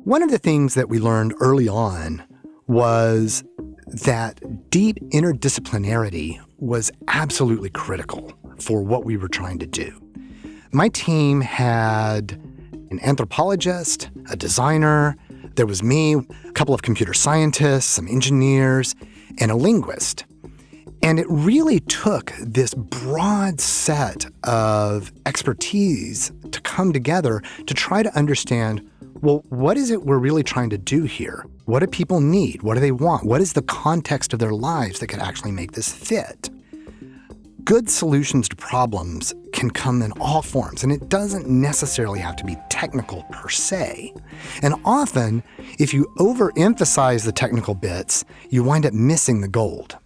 One of the things that we learned early on was that deep interdisciplinarity was absolutely critical for what we were trying to do. My team had an anthropologist, a designer, there was me, a couple of computer scientists, some engineers, and a linguist. And it really took this broad set of expertise to come together to try to understand, well, what is it we're really trying to do here? What do people need? What do they want? What is the context of their lives that could actually make this fit? Good solutions to problems can come in all forms, and it doesn't necessarily have to be technical per se. And often, if you overemphasize the technical bits, you wind up missing the gold.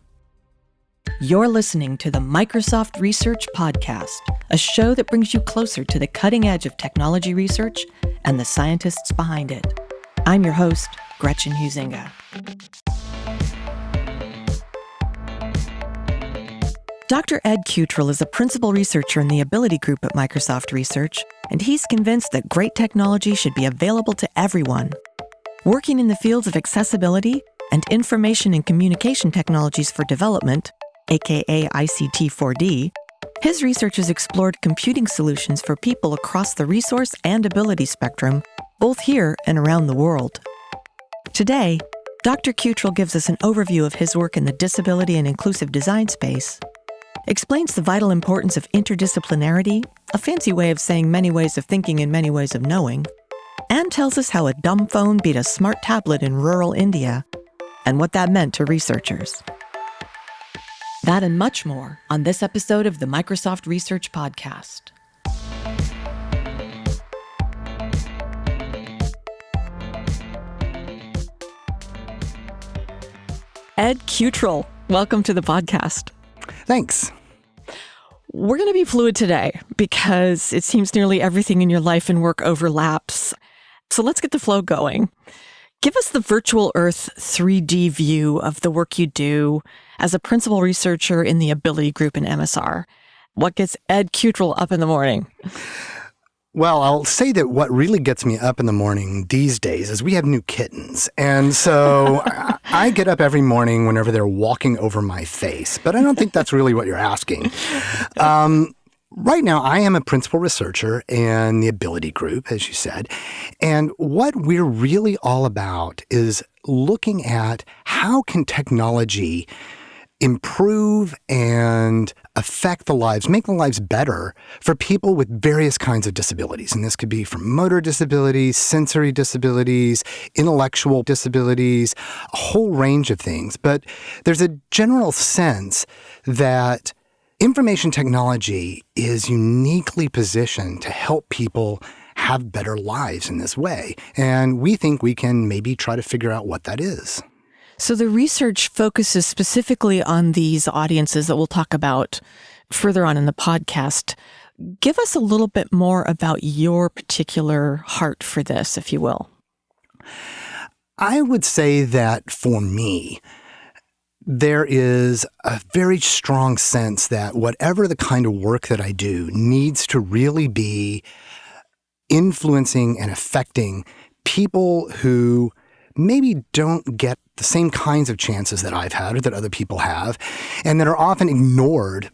You're listening to the Microsoft Research Podcast, a show that brings you closer to the cutting edge of technology research and the scientists behind it. I'm your host, Gretchen Huizinga. Dr. Ed Cutrell is a principal researcher in the Ability Group at Microsoft Research, and he's convinced that great technology should be available to everyone. Working in the fields of accessibility and information and communication technologies for development, aka ICT4D, his research has explored computing solutions for people across the resource and ability spectrum, both here and around the world. Today, Dr. Cutrell gives us an overview of his work in the disability and inclusive design space, explains the vital importance of interdisciplinarity, a fancy way of saying many ways of thinking and many ways of knowing, and tells us how a dumb phone beat a smart tablet in rural India and what that meant to researchers. That and much more on this episode of the Microsoft Research Podcast. Ed Cutrell, welcome to the podcast. Thanks. We're going to be fluid today because it seems nearly everything in your life and work overlaps. So let's get the flow going. Give us the virtual Earth 3D view of the work you do as a principal researcher in the Ability Group in MSR. What gets Ed Cutrell up in the morning? Well, I'll say that what really gets me up in the morning these days is we have new kittens. And so I get up every morning whenever they're walking over my face. But I don't think that's really what you're asking. Right now, I am a principal researcher in the Ability Group, as you said. And what we're really all about is looking at how can technology improve and affect the lives, make the lives better for people with various kinds of disabilities. And this could be from motor disabilities, sensory disabilities, intellectual disabilities, a whole range of things. But there's a general sense that information technology is uniquely positioned to help people have better lives in this way. And we think we can maybe try to figure out what that is. So the research focuses specifically on these audiences that we'll talk about further on in the podcast. Give us a little bit more about your particular heart for this, if you will. I would say that for me, there is a very strong sense that whatever the kind of work that I do needs to really be influencing and affecting people who maybe don't get the same kinds of chances that I've had or that other people have, and that are often ignored.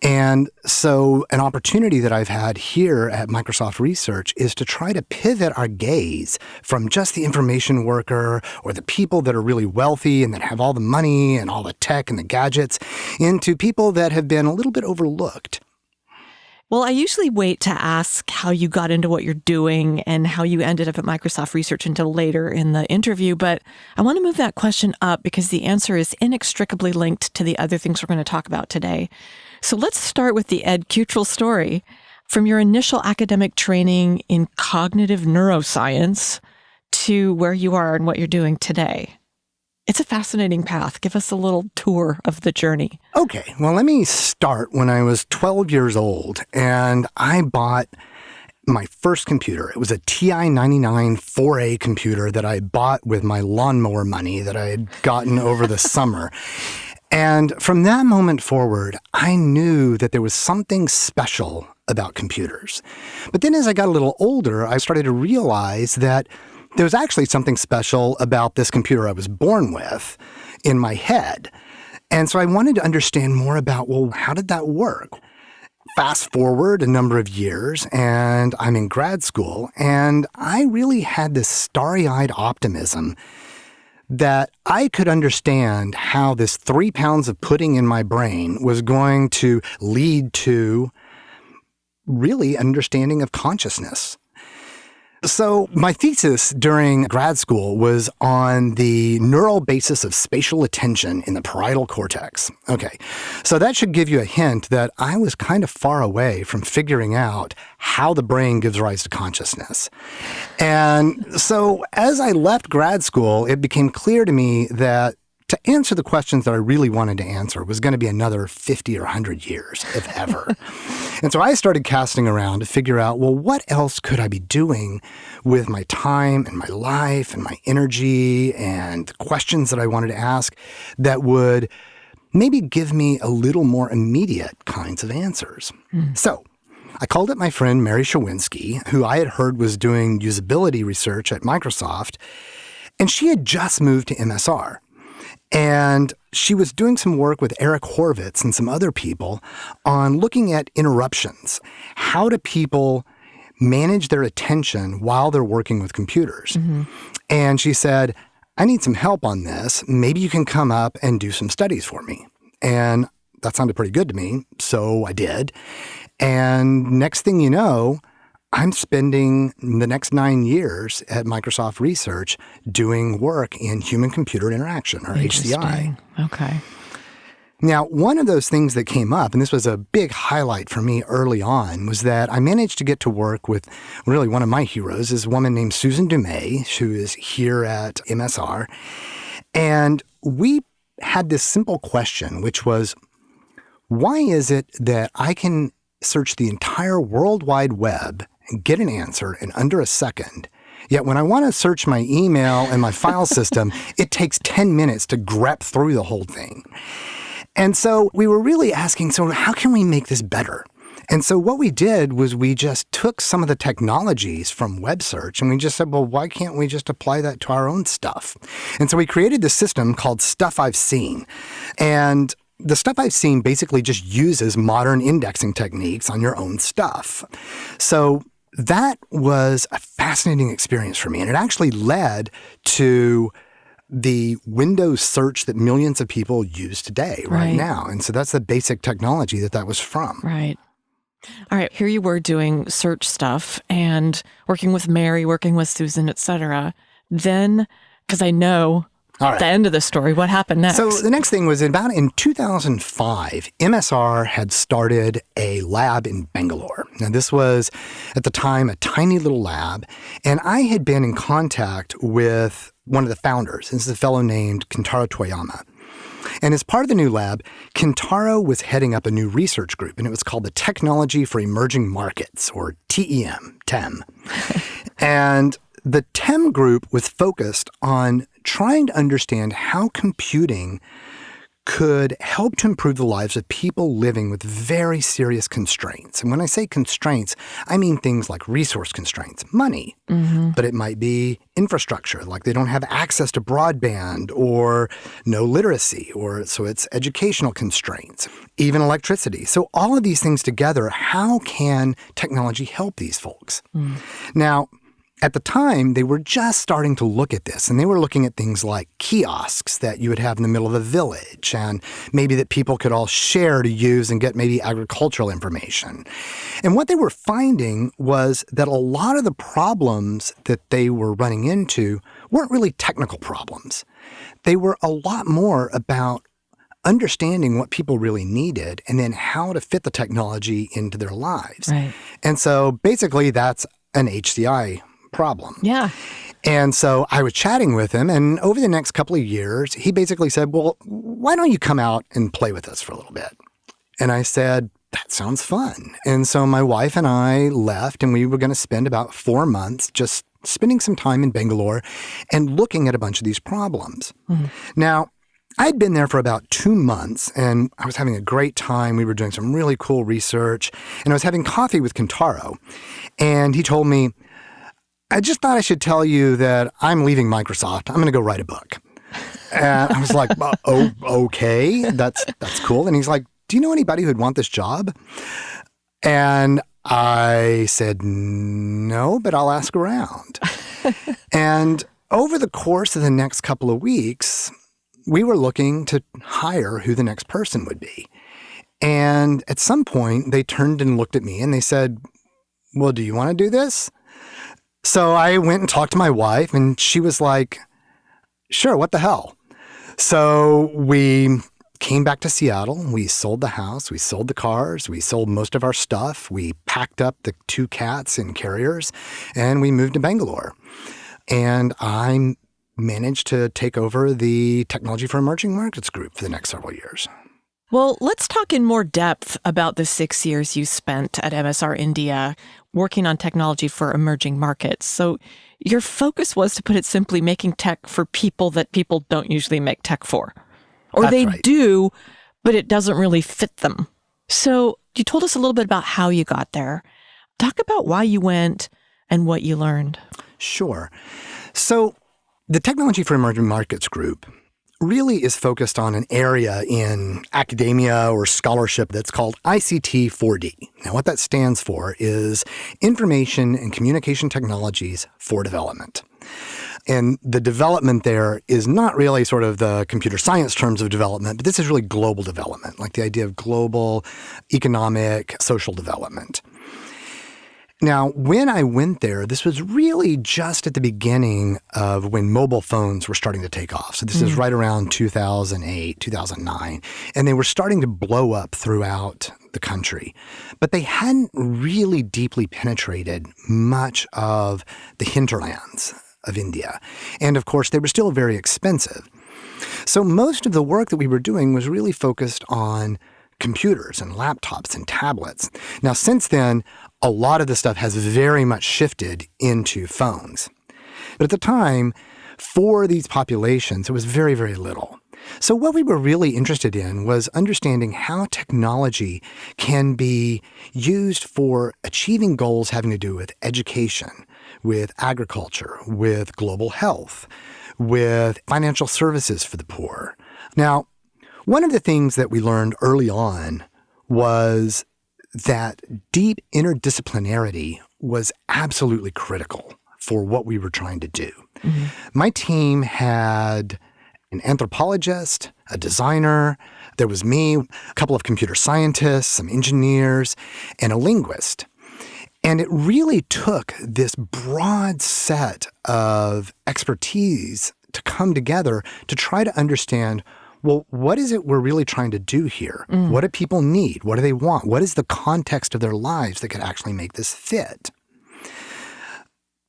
And so an opportunity that I've had here at Microsoft Research is to try to pivot our gaze from just the information worker or the people that are really wealthy and that have all the money and all the tech and the gadgets into people that have been a little bit overlooked. Well, I usually wait to ask how you got into what you're doing and how you ended up at Microsoft Research until later in the interview, but I want to move that question up because the answer is inextricably linked to the other things we're going to talk about today. So let's start with the Ed Cutrell story. From your initial academic training in cognitive neuroscience to where you are and what you're doing today. It's a fascinating path. Give us a little tour of the journey. Okay, well, let me start when I was 12 years old, and I bought my first computer. It was a TI-99 4A computer that I bought with my lawnmower money that I had gotten over the summer. And from that moment forward, I knew that there was something special about computers. But then as I got a little older, I started to realize that there was actually something special about this computer I was born with in my head. And so I wanted to understand more about, well, how did that work? Fast forward a number of years, and I'm in grad school, and I really had this starry-eyed optimism that I could understand how this 3 pounds of pudding in my brain was going to lead to really understanding of consciousness. So my thesis during grad school was on the neural basis of spatial attention in the parietal cortex. Okay, so that should give you a hint that I was kind of far away from figuring out how the brain gives rise to consciousness. And so as I left grad school, it became clear to me that to answer the questions that I really wanted to answer was going to be another 50 or 100 years, if ever. And so I started casting around to figure out, well, what else could I be doing with my time and my life and my energy and the questions that I wanted to ask that would maybe give me a little more immediate kinds of answers. So I called up my friend Mary Shawinski, who I had heard was doing usability research at Microsoft, and she had just moved to MSR. And she was doing some work with Eric Horvitz and some other people on looking at interruptions. How do people manage their attention while they're working with computers? And she said, I need some help on this. Maybe you can come up and do some studies for me. And that sounded pretty good to me, so I did. And next thing you know, I'm spending the next 9 years at Microsoft Research doing work in human-computer interaction, or HCI. Okay. Now, one of those things that came up, and this was a big highlight for me early on, was that I managed to get to work with really one of my heroes, is a woman named Susan Dumais, who is here at MSR. And we had this simple question, which was, why is it that I can search the entire World Wide Web and get an answer in under a second, yet when I want to search my email and my file system, it takes 10 minutes to grep through the whole thing? And so we were really asking, so how can we make this better? And so what we did was we just took some of the technologies from web search and we just said, well, why can't we just apply that to our own stuff? And so we created this system called Stuff I've Seen. And the Stuff I've Seen basically just uses modern indexing techniques on your own stuff. So that was a fascinating experience for me. And it actually led to the Windows search that millions of people use today, right now. And so that's the basic technology that was from. Right. All right. Here you were doing search stuff and working with Mary, working with Susan, et cetera. Then, because I know the end of the story, what happened next? So the next thing was in 2005, MSR had started a lab in Bangalore. Now this was at the time a tiny little lab, and I had been in contact with one of the founders. This is a fellow named Kentaro Toyama. And as part of the new lab, Kentaro was heading up a new research group, and it was called the Technology for Emerging Markets, or TEM. And the TEM group was focused on trying to understand how computing could help to improve the lives of people living with very serious constraints. And when I say constraints, I mean things like resource constraints, money, but it might be infrastructure, like they don't have access to broadband or no literacy, or so it's educational constraints, even electricity. So all of these things together, how can technology help these folks? Now, at the time, they were just starting to look at this, and they were looking at things like kiosks that you would have in the middle of a village, and maybe that people could all share to use and get maybe agricultural information. And what they were finding was that a lot of the problems that they were running into weren't really technical problems. They were a lot more about understanding what people really needed and then how to fit the technology into their lives. Right. And so basically that's an HCI problem. Yeah. And so I was chatting with him, and over the next couple of years, he basically said, well, why don't you come out and play with us for a little bit? And I said, that sounds fun. And so my wife and I left, and we were going to spend about 4 months just spending some time in Bangalore and looking at a bunch of these problems. Now, I'd been there for about 2 months, and I was having a great time. We were doing some really cool research, and I was having coffee with Kentaro, and he told me, I just thought I should tell you that I'm leaving Microsoft. I'm going to go write a book. And I was like, oh, okay, that's cool. And he's like, do you know anybody who'd want this job? And I said, no, but I'll ask around. And over the course of the next couple of weeks, we were looking to hire who the next person would be. And at some point, they turned and looked at me and they said, well, do you want to do this? So I went and talked to my wife and she was like, sure, what the hell? So we came back to Seattle. We sold the house. We sold the cars. We sold most of our stuff. We packed up the 2 cats in carriers and we moved to Bangalore. And I managed to take over the Technology for Emerging Markets group for the next several years. Well, let's talk in more depth about the 6 years you spent at MSR India working on technology for emerging markets. So your focus was, to put it simply, making tech for people that people don't usually make tech for. Or That's they right. do, but it doesn't really fit them. So you told us a little bit about how you got there. Talk about why you went and what you learned. Sure. So the Technology for Emerging Markets group really is focused on an area in academia or scholarship that's called ICT4D. Now, what that stands for is Information and Communication Technologies for Development. And the development there is not really sort of the computer science terms of development, but this is really global development, like the idea of global economic, social development. Now, when I went there, this was really just at the beginning of when mobile phones were starting to take off. So this is right around 2008, 2009. And they were starting to blow up throughout the country. But they hadn't really deeply penetrated much of the hinterlands of India. And of course, they were still very expensive. So most of the work that we were doing was really focused on computers and laptops and tablets. Now, since then, a lot of the stuff has very much shifted into phones. But at the time, for these populations, it was very, very little. So what we were really interested in was understanding how technology can be used for achieving goals having to do with education, with agriculture, with global health, with financial services for the poor. Now, one of the things that we learned early on was that deep interdisciplinarity was absolutely critical for what we were trying to do. Mm-hmm. My team had an anthropologist, a designer, there was me, a couple of computer scientists, some engineers, and a linguist. And it really took this broad set of expertise to come together to try to understand, well, what is it we're really trying to do here? What do people need? What do they want? What is the context of their lives that could actually make this fit?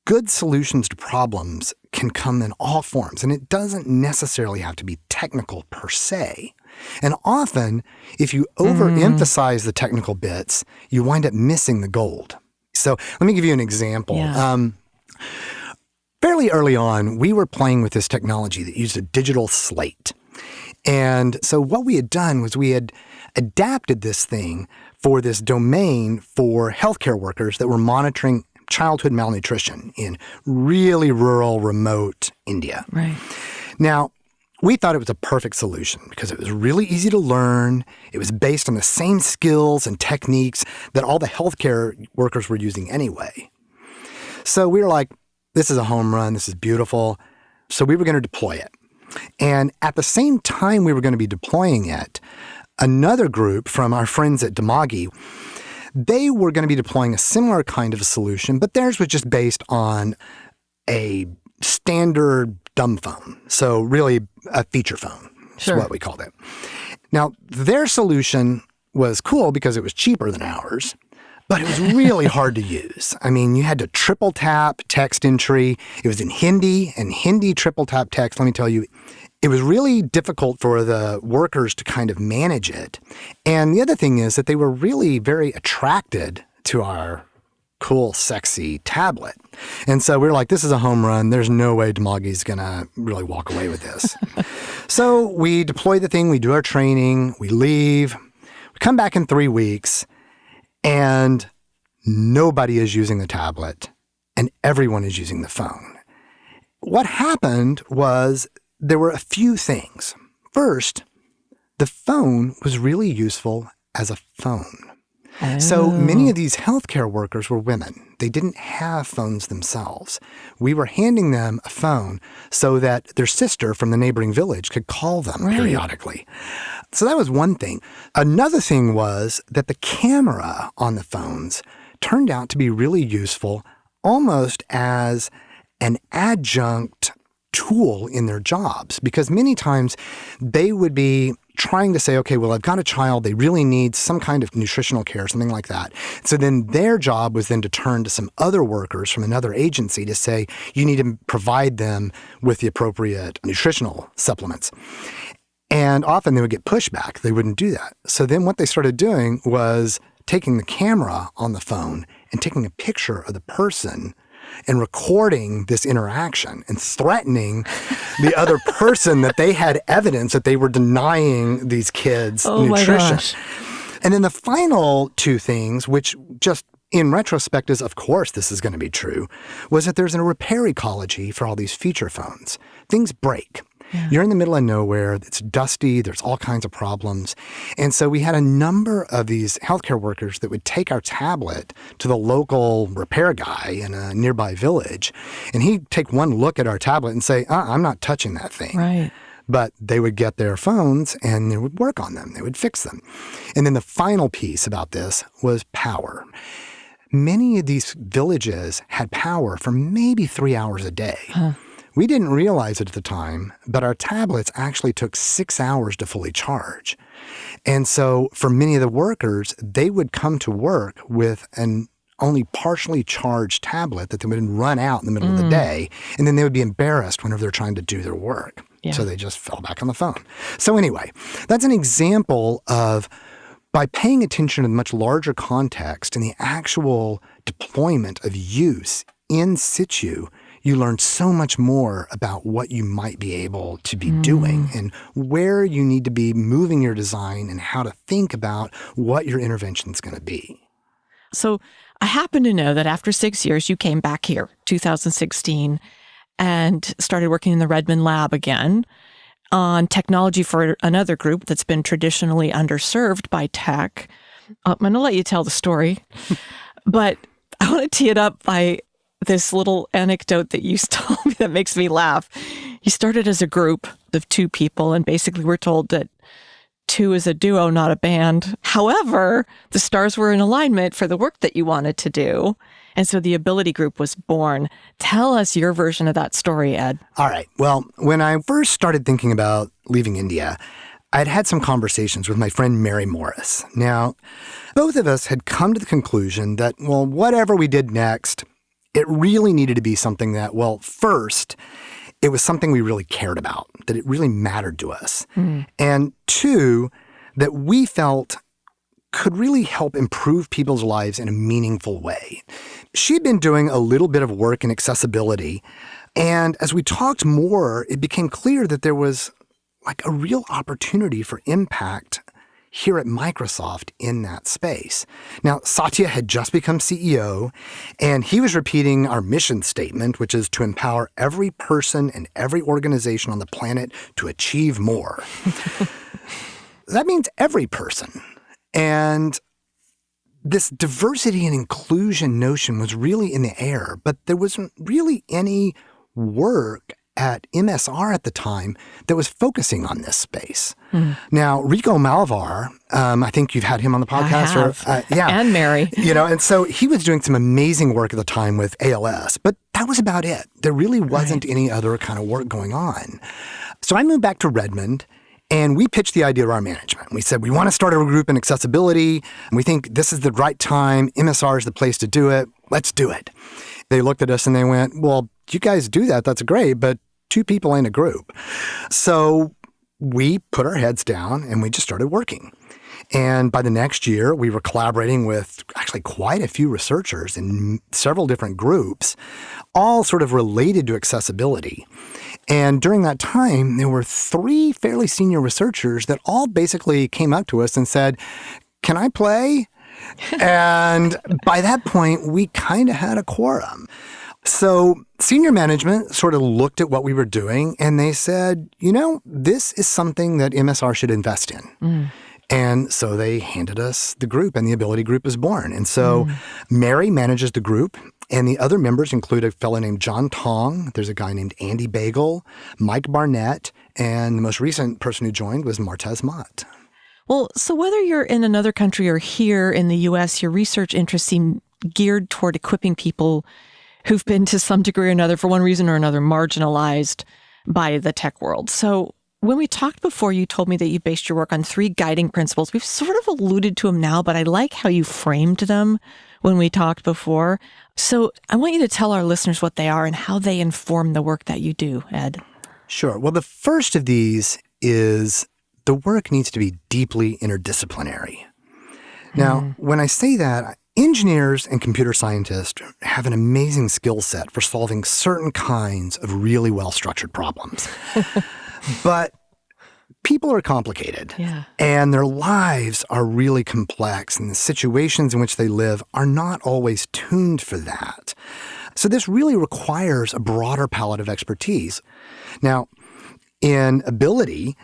Good solutions to problems can come in all forms, and it doesn't necessarily have to be technical per se. And often, if you overemphasize the technical bits, you wind up missing the gold. So let me give you an example. Yeah. Fairly early on, we were playing with this technology that used a digital slate. And so what we had done was we had adapted this thing for this domain for healthcare workers that were monitoring childhood malnutrition in really rural, remote India. Right. Now, we thought it was a perfect solution because it was really easy to learn. It was based on the same skills and techniques that all the healthcare workers were using anyway. So we were like, this is a home run. This is beautiful. So we were going to deploy it. And at the same time we were going to be deploying it, another group from our friends at Dimagi, they were going to be deploying a similar kind of a solution, but theirs was just based on a standard dumb phone. So really a feature phone is what we called it. Now, their solution was cool because it was cheaper than ours, but it was really hard to use. I mean, you had to triple tap text entry. It was in Hindi, and Hindi triple tap text, let me tell you, it was really difficult for the workers to kind of manage it. And the other thing is that they were really very attracted to our cool, sexy tablet. And so we were like, this is a home run. There's no way Dimagi's going to really walk away with this. So we deploy the thing, we do our training, we leave, we come back in 3 weeks, and nobody is using the tablet, and everyone is using the phone. What happened was there were a few things. First, the phone was really useful as a phone. So many of these healthcare workers were women. They didn't have phones themselves. We were handing them a phone so that their sister from the neighboring village could call them periodically. So that was one thing. Another thing was that the camera on the phones turned out to be really useful almost as an adjunct tool in their jobs, because many times they would be trying to say, okay, well, I've got a child, they really need some kind of nutritional care, something like that. So then their job was then to turn to some other workers from another agency to say, you need to provide them with the appropriate nutritional supplements. And often they would get pushback. They wouldn't do that. So then what they started doing was taking the camera on the phone and taking a picture of the person and recording this interaction and threatening the other person that they had evidence that they were denying these kids nutrition. My gosh. And then the final two things, which just in retrospect is, of course, this is going to be true, was that there's a repair ecology for all these feature phones. Things break. Yeah. You're in the middle of nowhere. It's dusty. There's all kinds of problems. And so we had a number of these healthcare workers that would take our tablet to the local repair guy in a nearby village. And he'd take one look at our tablet and say, I'm not touching that thing. Right. But they would get their phones and they would work on them. They would fix them. And then the final piece about this was power. Many of these villages had power for maybe 3 hours a day. Huh. We didn't realize it at the time, but our tablets actually took 6 hours to fully charge. And so for many of the workers, they would come to work with an only partially charged tablet that they would run out in the middle of the day, and then they would be embarrassed whenever they're trying to do their work. Yeah. So they just fell back on the phone. So anyway, that's an example of, by paying attention to the much larger context and the actual deployment of use in situ, you learn so much more about what you might be able to be doing and where you need to be moving your design and how to think about what your intervention is going to be. So I happen to know that after 6 years, you came back here, 2016, and started working in the Redmond lab again on technology for another group that's been traditionally underserved by tech. I'm going to let you tell the story, but I want to tee it up by this little anecdote that you told me that makes me laugh. You started as a group of 2 people, and basically we're told that 2 is a duo, not a band. However, the stars were in alignment for the work that you wanted to do. And so the Ability Group was born. Tell us your version of that story, Ed. All right. Well, when I first started thinking about leaving India, I'd had some conversations with my friend Mary Morris. Now, both of us had come to the conclusion that, well, whatever we did next, it really needed to be something that, well, first, it was something we really cared about, that it really mattered to us. And 2, that we felt could really help improve people's lives in a meaningful way. She'd been doing a little bit of work in accessibility. And as we talked more, it became clear that there was like a real opportunity for impact here at Microsoft in that space. Now, Satya had just become CEO, and he was repeating our mission statement, which is to empower every person and every organization on the planet to achieve more. That means every person. And this diversity and inclusion notion was really in the air, but there wasn't really any work at MSR at the time that was focusing on this space. Now, Rico Malvar, I think you've had him on the podcast. I have. And Mary. And so he was doing some amazing work at the time with ALS, but that was about it. There really wasn't any other kind of work going on. So I moved back to Redmond, and we pitched the idea to our management. We said, we want to start a group in accessibility, and we think this is the right time. MSR is the place to do it. Let's do it. They looked at us and they went, well, you guys do that. That's great, but 2 people ain't a group. So we put our heads down and we just started working. And by the next year, we were collaborating with actually quite a few researchers in several different groups, all sort of related to accessibility. And during that time, there were 3 fairly senior researchers that all basically came up to us and said, can I play? And by that point, we kind of had a quorum. So senior management sort of looked at what we were doing and they said, this is something that MSR should invest in. And so they handed us the group, and the Ability Group was born. And so Mary manages the group, and the other members include a fellow named John Tong. There's a guy named Andy Bagel, Mike Barnett, and the most recent person who joined was Martez Mott. Well, so whether you're in another country or here in the U.S., your research interests seem geared toward equipping people who've been to some degree or another, for one reason or another, marginalized by the tech world. So when we talked before, you told me that you based your work on 3 guiding principles. We've sort of alluded to them now, but I like how you framed them when we talked before. So I want you to tell our listeners what they are and how they inform the work that you do, Ed. Sure. Well, the first of these is the work needs to be deeply interdisciplinary. Now, when I say that, engineers and computer scientists have an amazing skill set for solving certain kinds of really well-structured problems. But people are complicated, and their lives are really complex, and the situations in which they live are not always tuned for that. So this really requires a broader palette of expertise. Now, in Ability,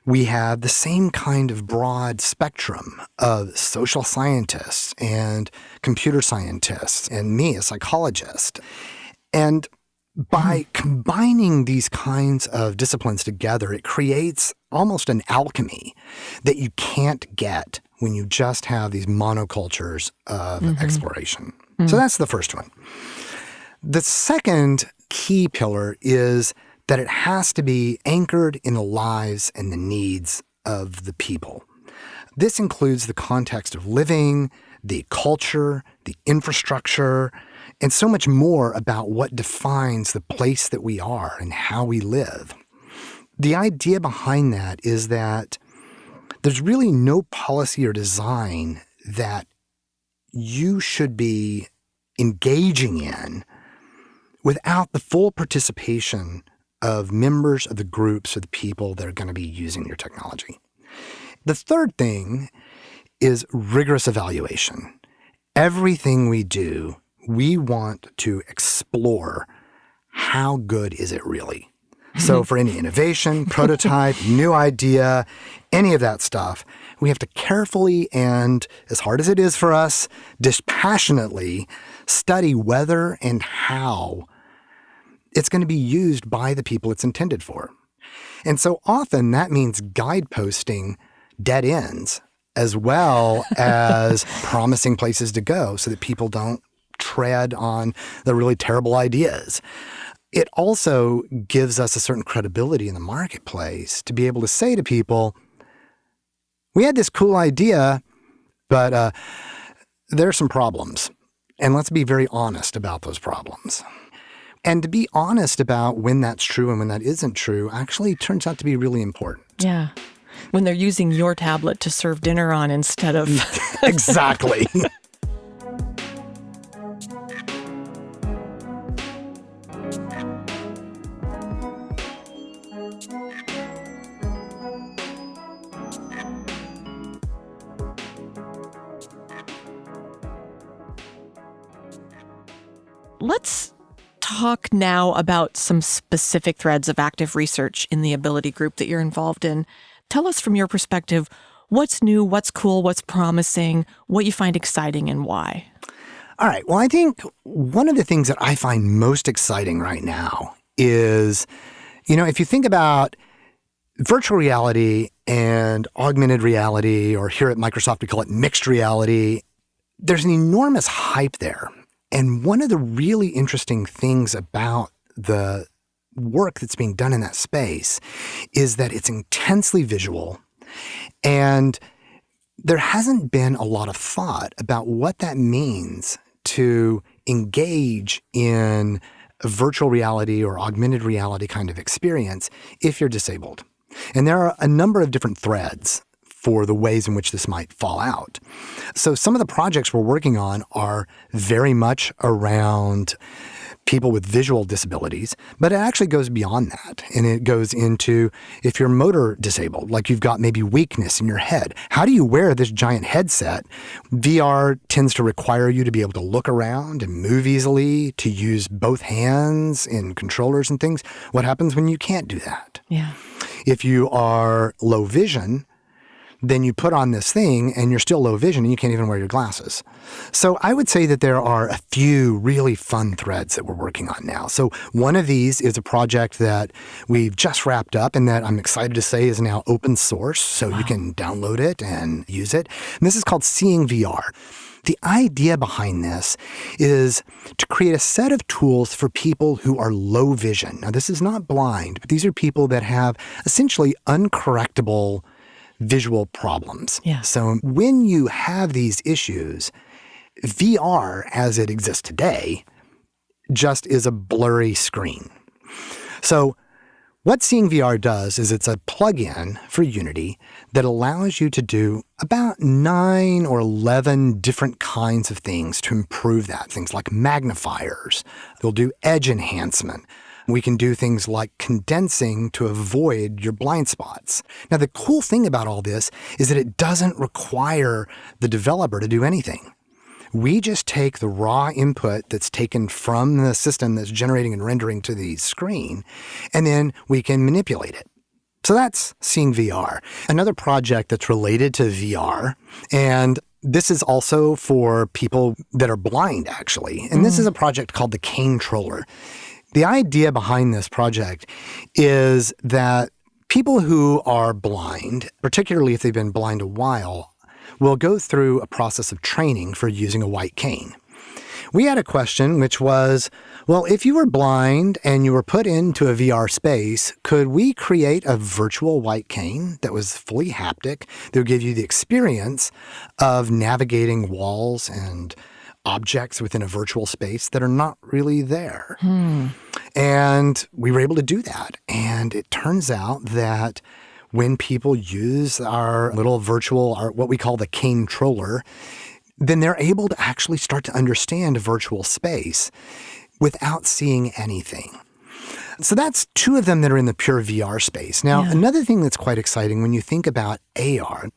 we have the same kind of broad spectrum of social scientists and computer scientists and me, a psychologist. And by combining these kinds of disciplines together, it creates almost an alchemy that you can't get when you just have these monocultures of exploration. So that's the first one. The second key pillar is that it has to be anchored in the lives and the needs of the people. This includes the context of living, the culture, the infrastructure, and so much more about what defines the place that we are and how we live. The idea behind that is that there's really no policy or design that you should be engaging in without the full participation of members of the groups or the people that are going to be using your technology. The third thing is rigorous evaluation. Everything we do, we want to explore how good is it really. So for any innovation, prototype, new idea, any of that stuff, we have to carefully and, as hard as it is for us, dispassionately study whether and how it's going to be used by the people it's intended for. And so often that means guideposting dead ends as well as promising places to go so that people don't tread on the really terrible ideas. It also gives us a certain credibility in the marketplace to be able to say to people, we had this cool idea, but there are some problems. And let's be very honest about those problems. And to be honest about when that's true and when that isn't true actually turns out to be really important. Yeah. When they're using your tablet to serve dinner on instead of... Exactly. Let's talk now about some specific threads of active research in the Ability Group that you're involved in. Tell us from your perspective, what's new, what's cool, what's promising, what you find exciting, and why. All right. Well, I think one of the things that I find most exciting right now is, if you think about virtual reality and augmented reality, or here at Microsoft, we call it mixed reality, there's an enormous hype there. And one of the really interesting things about the work that's being done in that space is that it's intensely visual, and there hasn't been a lot of thought about what that means to engage in a virtual reality or augmented reality kind of experience if you're disabled. And there are a number of different threads for the ways in which this might fall out. So some of the projects we're working on are very much around people with visual disabilities, but it actually goes beyond that. And it goes into if you're motor disabled, like you've got maybe weakness in your head, how do you wear this giant headset? VR tends to require you to be able to look around and move easily, to use both hands in controllers and things. What happens when you can't do that? Yeah. If you are low vision, then you put on this thing and you're still low vision and you can't even wear your glasses. So I would say that there are a few really fun threads that we're working on now. So one of these is a project that we've just wrapped up and that I'm excited to say is now open source. So you can download it and use it. And this is called Seeing VR. The idea behind this is to create a set of tools for people who are low vision. Now, this is not blind, but these are people that have essentially uncorrectable visual problems. Yeah. So when you have these issues, VR as it exists today just is a blurry screen. So what Seeing VR does is it's a plugin for Unity that allows you to do about 9 or 11 different kinds of things to improve that. Things like magnifiers. They'll do edge enhancement. We can do things like condensing to avoid your blind spots. Now, the cool thing about all this is that it doesn't require the developer to do anything. We just take the raw input that's taken from the system that's generating and rendering to the screen, and then we can manipulate it. So that's Seeing VR. Another project that's related to VR, and this is also for people that are blind, actually. And this is a project called the Cutrell. The idea behind this project is that people who are blind, particularly if they've been blind a while, will go through a process of training for using a white cane. We had a question which was, well, if you were blind and you were put into a VR space, could we create a virtual white cane that was fully haptic that would give you the experience of navigating walls and objects within a virtual space that are not really there? And we were able to do that. And it turns out that when people use our little virtual, what we call the Cutrell, then they're able to actually start to understand a virtual space without seeing anything. So that's two of them that are in the pure VR space. Now, another thing that's quite exciting when you think about AR.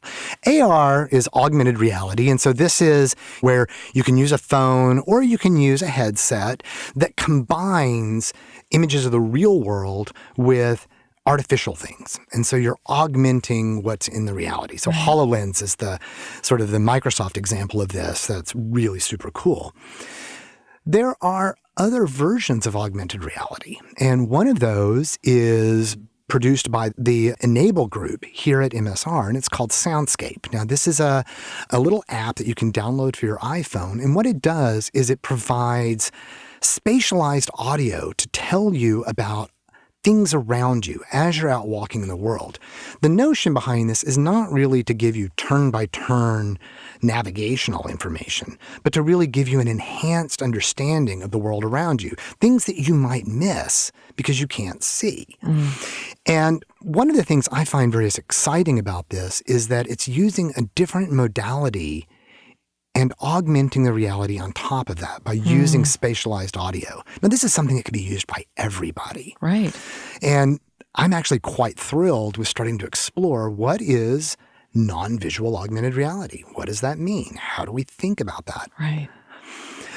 AR is augmented reality. And so this is where you can use a phone or you can use a headset that combines images of the real world with artificial things. And so you're augmenting what's in the reality. So HoloLens is the sort of the Microsoft example of this that's really super cool. There are other versions of augmented reality. And one of those is produced by the Enable group here at MSR, and it's called Soundscape. Now, this is a little app that you can download for your iPhone. And what it does is it provides spatialized audio to tell you about things around you as you're out walking in the world. The notion behind this is not really to give you turn-by-turn navigational information, but to really give you an enhanced understanding of the world around you, things that you might miss because you can't see. And one of the things I find very exciting about this is that it's using a different modality and augmenting the reality on top of that by using spatialized audio. Now, this is something that could be used by everybody. Right. And I'm actually quite thrilled with starting to explore what is non-visual augmented reality. What does that mean? How do we think about that? Right.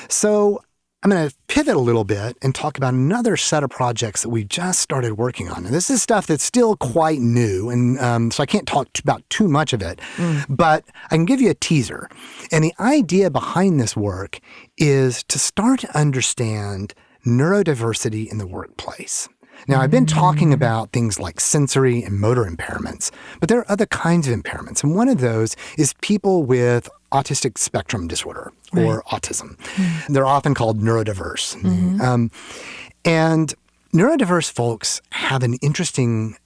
So I'm going to pivot a little bit and talk about another set of projects that we just started working on. And this is stuff that's still quite new, and so I can't talk about too much of it, but I can give you a teaser. And the idea behind this work is to start to understand neurodiversity in the workplace. Now, I've been talking about things like sensory and motor impairments, but there are other kinds of impairments. And one of those is people with autistic spectrum disorder or autism. They're often called neurodiverse. And neurodiverse folks have an interesting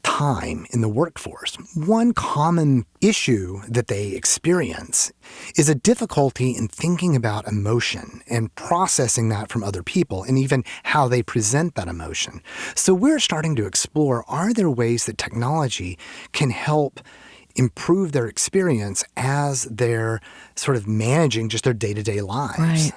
time in the workforce. One common issue that they experience is a difficulty in thinking about emotion and processing that from other people and even how they present that emotion. So we're starting to explore, are there ways that technology can help improve their experience as they're sort of managing just their day-to-day lives? Right.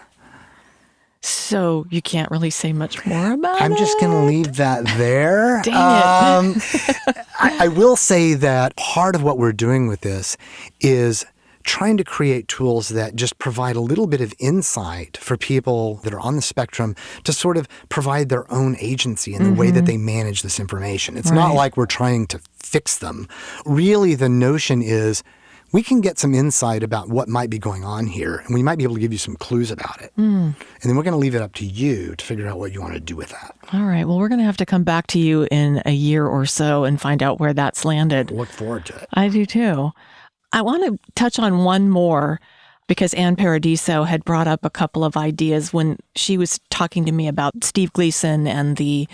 So you can't really say much more about it? I'm just going to leave that there. Dang it. I will say that part of what we're doing with this is trying to create tools that just provide a little bit of insight for people that are on the spectrum to sort of provide their own agency in the way that they manage this information. It's not like we're trying to fix them. Really, the notion is we can get some insight about what might be going on here, and we might be able to give you some clues about it. And then we're going to leave it up to you to figure out what you want to do with that. All right. Well, we're going to have to come back to you in a year or so and find out where that's landed. Look forward to it. I do too. I want to touch on one more because Ann Paradiso had brought up a couple of ideas when she was talking to me about Steve Gleason and the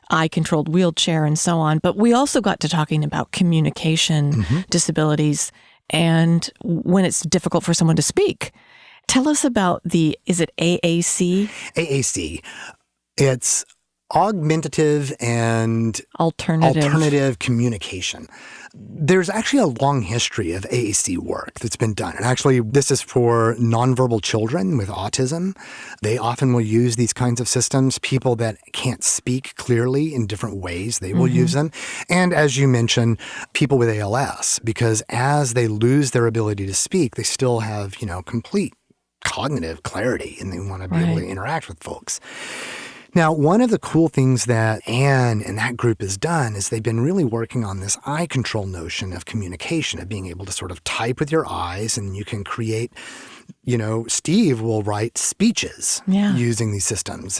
eye-controlled wheelchair and so on. But we also got to talking about communication disabilities and when it's difficult for someone to speak. Tell us about is it AAC? AAC. It's augmentative and alternative communication. There's actually a long history of AAC work that's been done. And actually, this is for nonverbal children with autism. They often will use these kinds of systems. People that can't speak clearly in different ways, they will use them. And as you mentioned, people with ALS, because as they lose their ability to speak, they still have, complete cognitive clarity and they want to be able to interact with folks. Now, one of the cool things that Anne and that group has done is they've been really working on this eye control notion of communication, of being able to sort of type with your eyes and you can create, Steve will write speeches using these systems,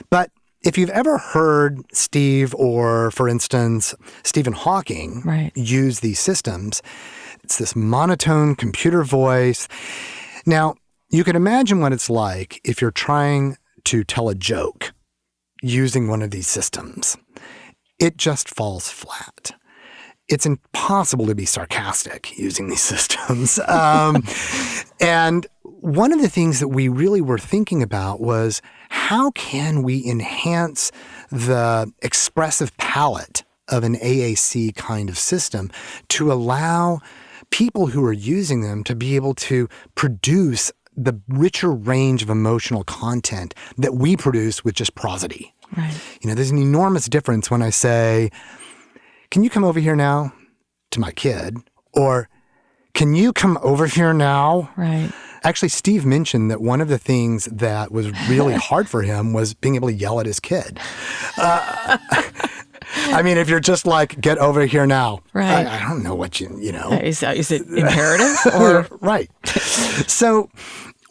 But if you've ever heard Steve or, for instance, Stephen Hawking use these systems, it's this monotone computer voice. Now, you can imagine what it's like if you're trying to tell a joke using one of these systems. It just falls flat. It's impossible to be sarcastic using these systems. And one of the things that we really were thinking about was how can we enhance the expressive palette of an AAC kind of system to allow people who are using them to be able to produce the richer range of emotional content that we produce with just prosody. Right. There's an enormous difference when I say, can you come over here now to my kid? Or can you come over here now? Right. Actually, Steve mentioned that one of the things that was really hard for him was being able to yell at his kid. If you're just like, get over here now. Right. I don't know what Is it imperative? Or Right. So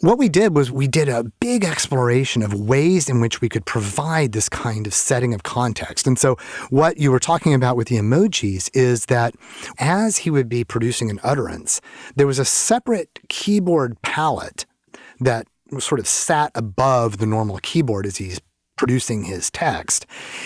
what we did was we did a big exploration of ways in which we could provide this kind of setting of context. And so what you were talking about with the emojis is that as he would be producing an utterance, there was a separate keyboard palette that sort of sat above the normal keyboard as he's producing his text.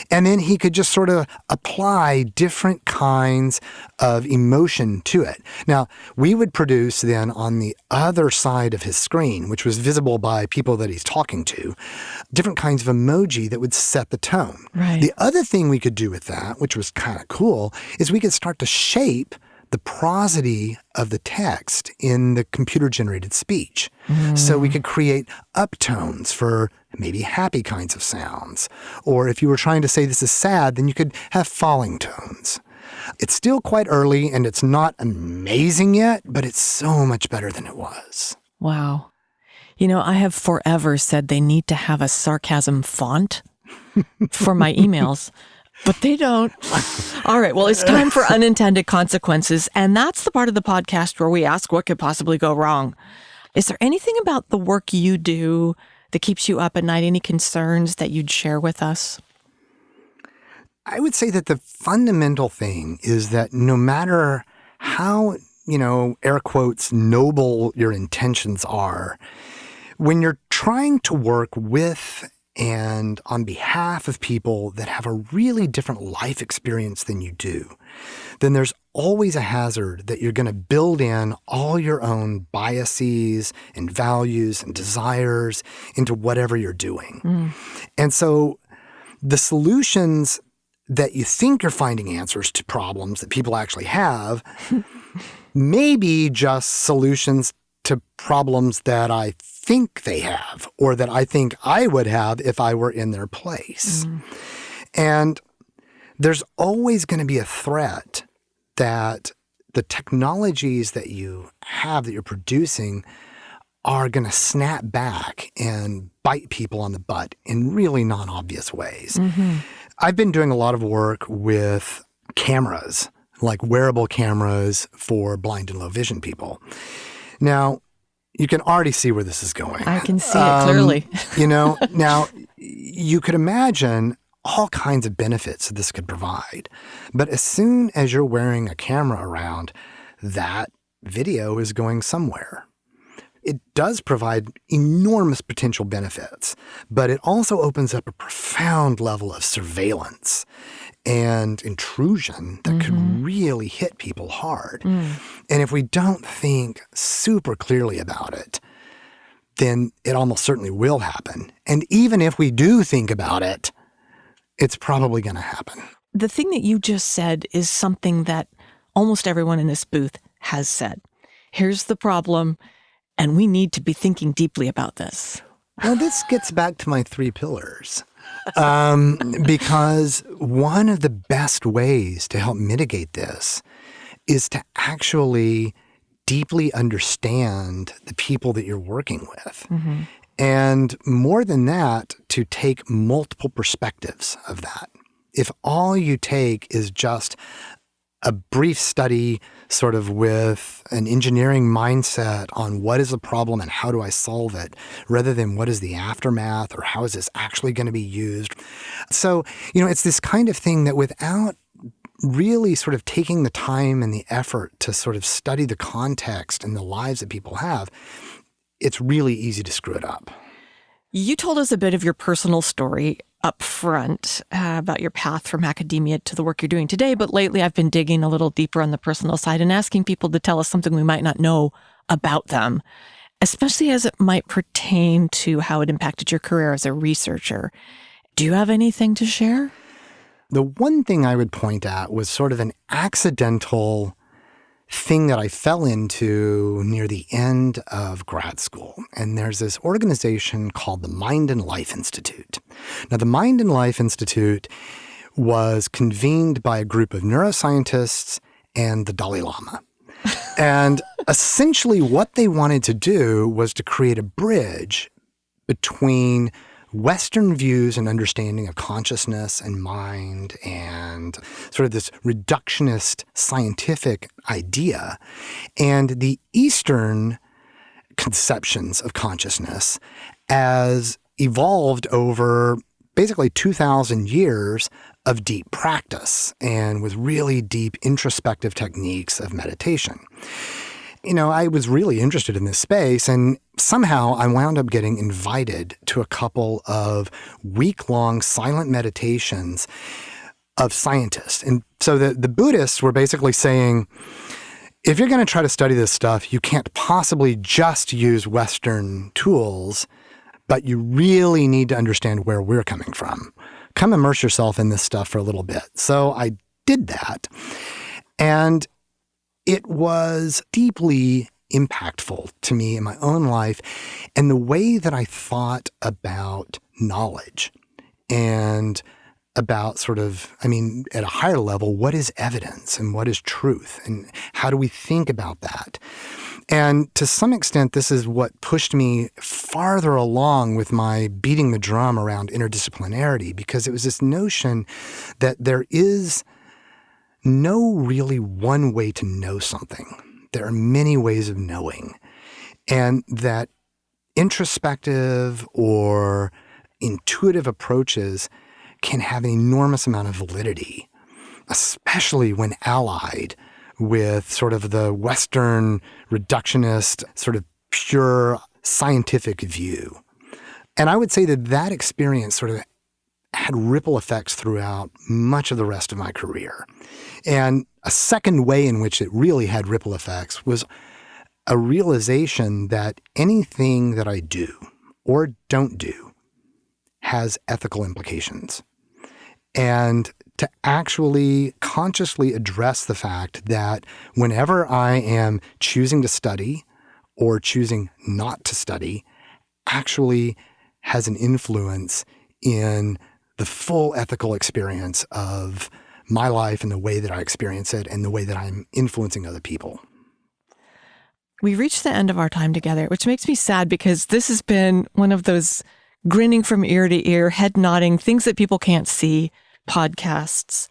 And then he could just sort of apply different kinds of emotion to it. Now, we would produce then on the other side of his screen, which was visible by people that he's talking to, different kinds of emoji that would set the tone. Right. The other thing we could do with that, which was kind of cool, is we could start to shape the prosody of the text in the computer-generated speech. So we could create uptones for maybe happy kinds of sounds. Or if you were trying to say this is sad, then you could have falling tones. It's still quite early and it's not amazing yet, but it's so much better than it was. Wow. I have forever said they need to have a sarcasm font for my emails. But they don't. All right. Well, it's time for unintended consequences. And that's the part of the podcast where we ask what could possibly go wrong. Is there anything about the work you do that keeps you up at night? Any concerns that you'd share with us? I would say that the fundamental thing is that no matter how, air quotes, noble your intentions are, when you're trying to work with and on behalf of people that have a really different life experience than you do, then there's always a hazard that you're going to build in all your own biases and values and desires into whatever you're doing. And so the solutions that you think you're finding answers to problems that people actually have may be just solutions to problems that I think they have or that I think I would have if I were in their place. And there's always going to be a threat that the technologies that you have, that you're producing, are going to snap back and bite people on the butt in really non-obvious ways. I've been doing a lot of work with cameras, like wearable cameras for blind and low vision people. Now, you can already see where this is going. I can see it clearly. Now, you could imagine all kinds of benefits that this could provide. But as soon as you're wearing a camera around, that video is going somewhere. It does provide enormous potential benefits, but it also opens up a profound level of surveillance and intrusion that could really hit people hard. And if we don't think super clearly about it, then it almost certainly will happen. And even if we do think about it, it's probably going to happen. The thing that you just said is something that almost everyone in this booth has said. Here's the problem, and we need to be thinking deeply about this. Well, this gets back to my 3 pillars. Because one of the best ways to help mitigate this is to actually deeply understand the people that you're working with. And more than that, to take multiple perspectives of that. If all you take is just a brief study sort of with an engineering mindset on what is the problem and how do I solve it, rather than what is the aftermath or how is this actually going to be used. So, it's this kind of thing that without really sort of taking the time and the effort to sort of study the context and the lives that people have, it's really easy to screw it up. You told us a bit of your personal story up front about your path from academia to the work you're doing today, but lately I've been digging a little deeper on the personal side and asking people to tell us something we might not know about them, especially as it might pertain to how it impacted your career as a researcher. Do you have anything to share? The one thing I would point at was sort of an accidental thing that I fell into near the end of grad school. And there's this organization called the Mind and Life Institute. Now, the Mind and Life Institute was convened by a group of neuroscientists and the Dalai Lama. And essentially what they wanted to do was to create a bridge between Western views and understanding of consciousness and mind and sort of this reductionist scientific idea and the Eastern conceptions of consciousness as evolved over basically 2,000 years of deep practice and with really deep introspective techniques of meditation. I was really interested in this space, and somehow I wound up getting invited to a couple of week-long silent meditations of scientists. And so the Buddhists were basically saying, if you're going to try to study this stuff, you can't possibly just use Western tools, but you really need to understand where we're coming from. Come immerse yourself in this stuff for a little bit. So I did that. And it was deeply impactful to me in my own life and the way that I thought about knowledge and about sort of, at a higher level, what is evidence and what is truth and how do we think about that? And to some extent, this is what pushed me farther along with my beating the drum around interdisciplinarity, because it was this notion that there is no really one way to know something. There are many ways of knowing, and that introspective or intuitive approaches can have an enormous amount of validity, especially when allied with sort of the Western reductionist, sort of pure scientific view. And I would say that experience sort of had ripple effects throughout much of the rest of my career. And a second way in which it really had ripple effects was a realization that anything that I do or don't do has ethical implications. And to actually consciously address the fact that whenever I am choosing to study or choosing not to study actually has an influence in the full ethical experience of my life and the way that I experience it and the way that I'm influencing other people. We reached the end of our time together, which makes me sad because this has been one of those grinning from ear to ear, head nodding, things that people can't see podcasts.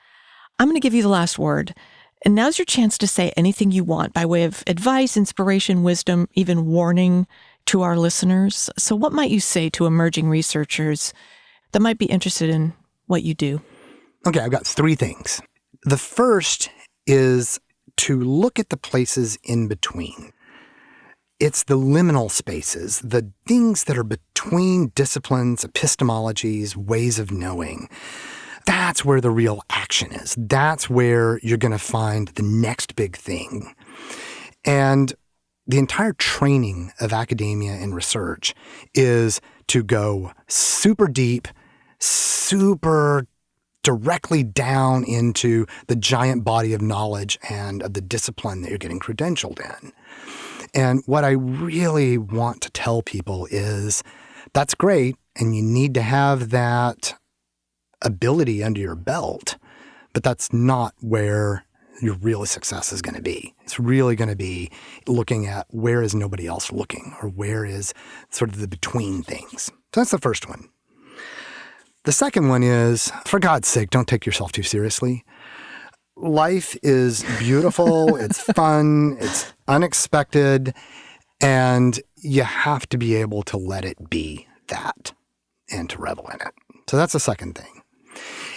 I'm going to give you the last word. And now's your chance to say anything you want by way of advice, inspiration, wisdom, even warning to our listeners. So what might you say to emerging researchers that might be interested in what you do? Okay, I've got 3 things. The first is to look at the places in between. It's the liminal spaces, the things that are between disciplines, epistemologies, ways of knowing. That's where the real action is. That's where you're going to find the next big thing. And the entire training of academia and research is to go super deep, super directly down into the giant body of knowledge and of the discipline that you're getting credentialed in. And what I really want to tell people is that's great, and you need to have that ability under your belt, but that's not where your real success is going to be. It's really going to be looking at where is nobody else looking, or where is sort of the between things. So that's the first one. The second one is, for God's sake, don't take yourself too seriously. Life is beautiful, it's fun, it's unexpected, and you have to be able to let it be that and to revel in it. So that's the second thing.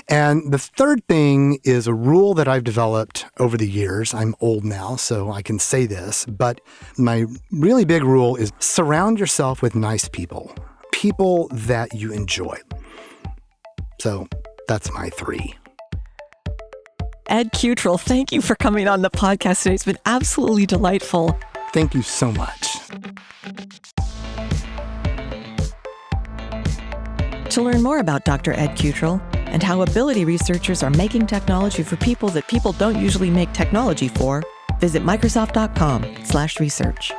And the third thing is a rule that I've developed over the years. I'm old now, so I can say this, but my really big rule is surround yourself with nice people, people that you enjoy. So that's my 3. Ed Cutrell, thank you for coming on the podcast today. It's been absolutely delightful. Thank you so much. To learn more about Dr. Ed Cutrell and how ability researchers are making technology for people that people don't usually make technology for, visit Microsoft.com/research.